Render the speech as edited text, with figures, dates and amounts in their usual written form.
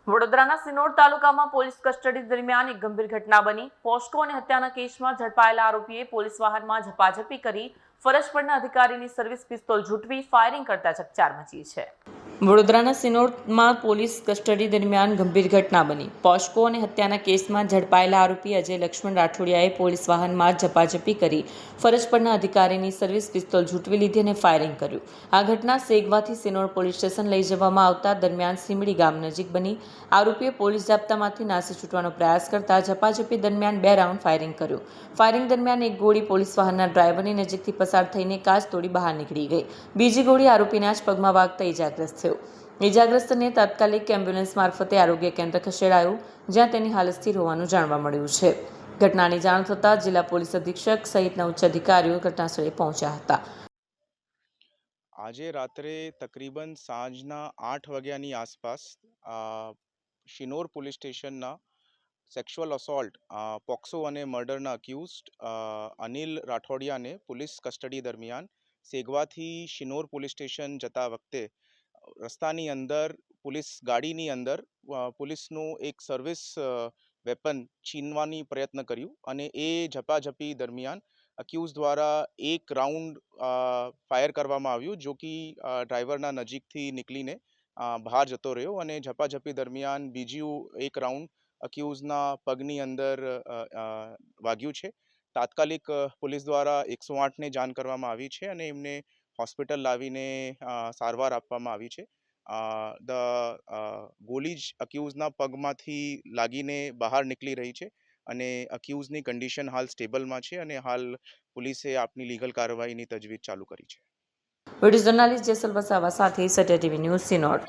વડોદરાના સિનોર તાલુકામાં police custody દરમિયાન એક ગંભીર ઘટના બની। પોસ્કો અને હત્યાના કેસમાં ઝડપાયેલા આરોપીએ પોલીસ વાહનમાં ઝપાઝપી કરી ફરજ પરના અધિકારીની સર્વિસ પિસ્તોલ ઝૂંટવી ફાયરિંગ કરતા ચકચાર મચી છે। વડોદરાના સિનોરમાં પોલીસ કસ્ટડી દરમિયાન ગંભીર ઘટના બની। પોસ્કો અને હત્યાના કેસમાં ઝડપાયેલા આરોપી અજય લક્ષ્મણ રાઠોડિયાએ પોલીસ વાહનમાં ઝપાઝપી કરી ફરજ પરના અધિકારીની સર્વિસ પિસ્તોલ ઝૂંટવી લીધી અને ફાયરિંગ કર્યું। આ ઘટના સેગવાથી સિનોર પોલીસ સ્ટેશન લઈ જવામાં આવતા દરમિયાન સીમડી ગામ નજીક બની। આરોપીએ પોલીસ જાપ્તામાંથી નાસી છૂટવાનો પ્રયાસ કરતા ઝપાઝપી દરમિયાન 2 રાઉન્ડ ફાયરિંગ કર્યું। ફાયરિંગ દરમિયાન એક ગોળી પોલીસ વાહનના ડ્રાઈવરની નજીકથી પસાર થઈને કાચ તોડી બહાર નીકળી ગઈ। બીજી ગોળી આરોપીના જ પગમાં વાગતા ઈજાગ્રસ્ત થયો। ઈજાગ્રસ્તને તાત્કાલિક એમ્બ્યુલન્સ મારફતે આરોગ્ય કેન્દ્ર ખસેડાયું, જ્યાં તેની હાલત સ્થિર હોવાનું જાણવા મળ્યું છે। ઘટનાની જાણ થતાં જિલ્લા પોલીસ અધિક્ષક સહિતના ઉચ્ચ અધિકારીઓ ઘટનાસ્થળે પહોંચ્યા હતા। આજે રાત્રે તકરીબન સાંજના 8 વાગ્યાની આસપાસ શિનોર પોલીસ સ્ટેશનના સેક્સ્યુઅલ અસોલ્ટ પોક્સો અને મર્ડરના અક્યુઝડ અનિલ રાઠોડિયાને પોલીસ કસ્ટડી દરમિયાન સેગવાથી શિનોર પોલીસ સ્ટેશન જતા વખતે રસ્તાની અંદર પોલીસ ગાડીની અંદર પોલીસનું એક સર્વિસ વેપન છીનવાની પ્રયત્ન કર્યું અને એ ઝપાઝપી દરમિયાન અક્યુઝ દ્વારા એક રાઉન્ડ ફાયર કરવામાં આવ્યું, જો કે ડ્રાઈવરના નજીકથી નીકળીને બહાર જતો રહ્યો અને ઝપાઝપી દરમિયાન બીજું એક રાઉન્ડ અક્યુઝના પગની અંદર વાગ્યું છે। તાત્કાલિક પોલીસ દ્વારા 108ને જાણ કરવામાં આવી છે અને એમને હોસ્પિટલ લાવીને સારવાર આપવામાં આવી છે। ગોળી જ અક્યુઝના પગમાંથી લાગીને બહાર નીકળી રહી છે અને અક્યુઝની કન્ડિશન હાલ સ્ટેબલમાં છે અને હાલ પોલીસે આપની લીગલ કાર્યવાહીની તજવીજ ચાલુ કરી છે। બ્રિટિશ જર્નાલિસ્ટ જેસલ વસાવા સાથે સત્ય ટીવી ન્યૂઝ સિનોર।